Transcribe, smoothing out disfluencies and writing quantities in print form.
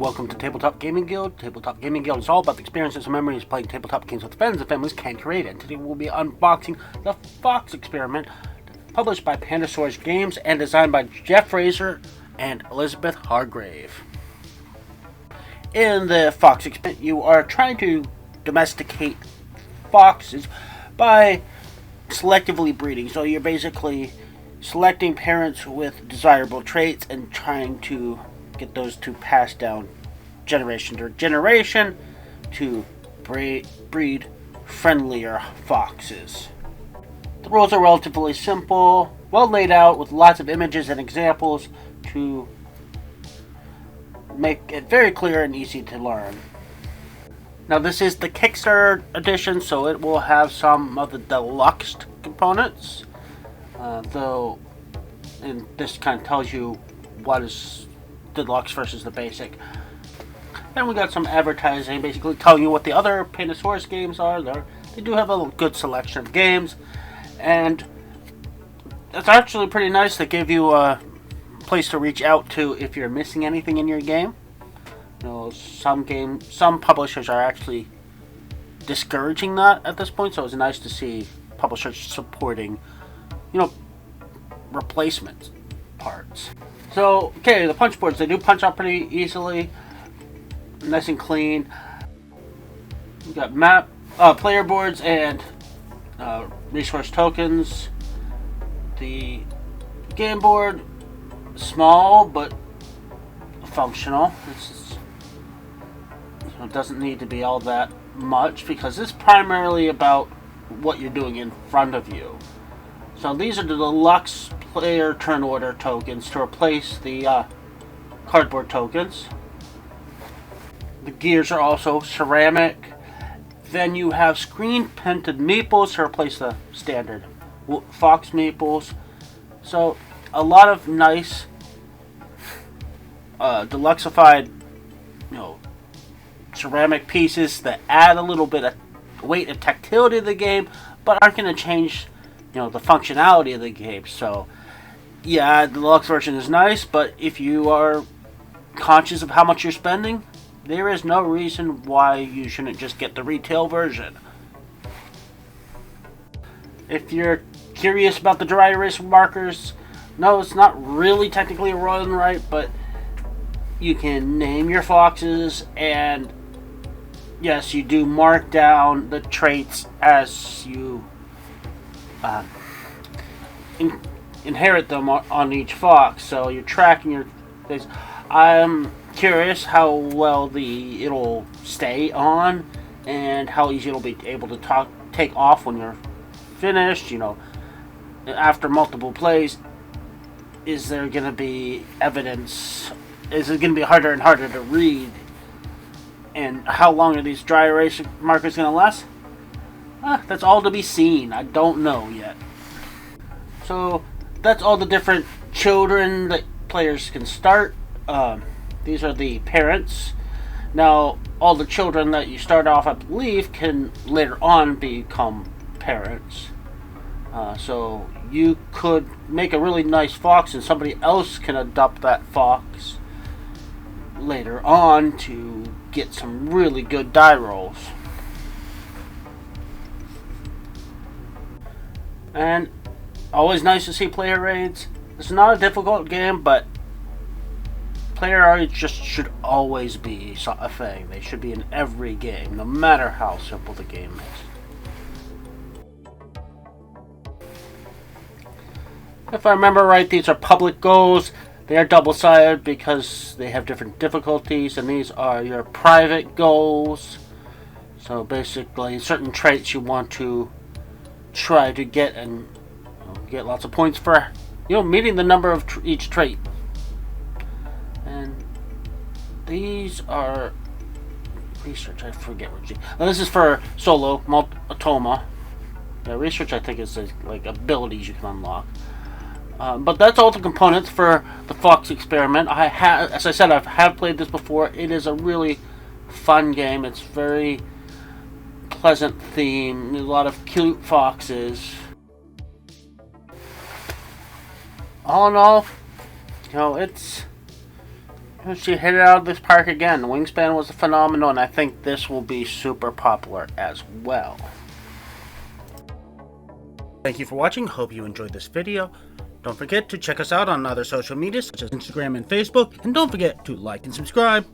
welcome to Tabletop Gaming Guild. Tabletop Gaming Guild is all about the experiences and memories playing tabletop games with friends and families can create. And today we'll be unboxing the Fox Experiment, published by Pandasaurus Games and designed by Jeff Fraser and Elizabeth Hargrave. In the Fox Experiment, you are trying to domesticate foxes by selectively breeding. So you're basically selecting parents with desirable traits and trying to get those to pass down generation to generation to breed friendlier foxes. The rules are relatively simple, well laid out with lots of images and examples to make it very clear and easy to learn. Now this is the Kickstarter edition, so it will have some of the deluxe components, though, and this kind of tells you what is deluxe versus the basic. Then we got some advertising basically telling you what the other Pandasaurus games are. They do have a good selection of games, and it's actually pretty nice. They give you a place to reach out to if you're missing anything in your game. You know, some publishers are actually discouraging that at this point, so it's nice to see publishers supporting, replacement parts. So, okay, the punch boards, they do punch out pretty easily, nice and clean. We got player boards and resource tokens. The game board, small but functional. It doesn't need to be all that much because it's primarily about what you're doing in front of you. So these are the deluxe player turn order tokens to replace the cardboard tokens. The gears are also ceramic. Then you have screen printed meeples to replace the standard Fox meeples. So a lot of nice deluxeified, ceramic pieces that add a little bit of weight and tactility to the game, but aren't going to change, the functionality of the game. So yeah, the deluxe version is nice, but if you are conscious of how much you're spending, there is no reason why you shouldn't just get the retail version. If you're curious about the dry erase markers, no, it's not really technically a roll and write, but you can name your foxes, and yes, you do mark down the traits as you inherit them on each fox, so you're tracking your things. I'm curious how well it'll stay on and how easy it'll be able to take off when you're finished. After multiple plays, is there going to be evidence? Is it going to be harder and harder to read? And how long are these dry erase markers going to last? That's all to be seen. I don't know yet. So that's all the different children that players can start. These are the parents. Now, all the children that you start off, I believe, can later on become parents. So you could make a really nice fox and somebody else can adopt that fox later on to get some really good die rolls. And always nice to see player raids. It's not a difficult game, but player raids just should always be a thing. They should be in every game, no matter how simple the game is. If I remember right, these are public goals. They are double-sided because they have different difficulties, and these are your private goals. So basically, certain traits you want to try to get and get lots of points for, meeting the number of each trait. And these are research. I forget what this is for solo automa. Yeah, research I think is like abilities you can unlock. But that's all the components for the Fox Experiment. As I said, I have played this before. It is a really fun game. It's very pleasant theme. A lot of cute foxes. All in all, it's she hit it out of this park again. The Wingspan was phenomenal, and I think this will be super popular as well. Thank you for watching. Hope you enjoyed this video. Don't forget to check us out on other social media such as Instagram and Facebook. And don't forget to like and subscribe.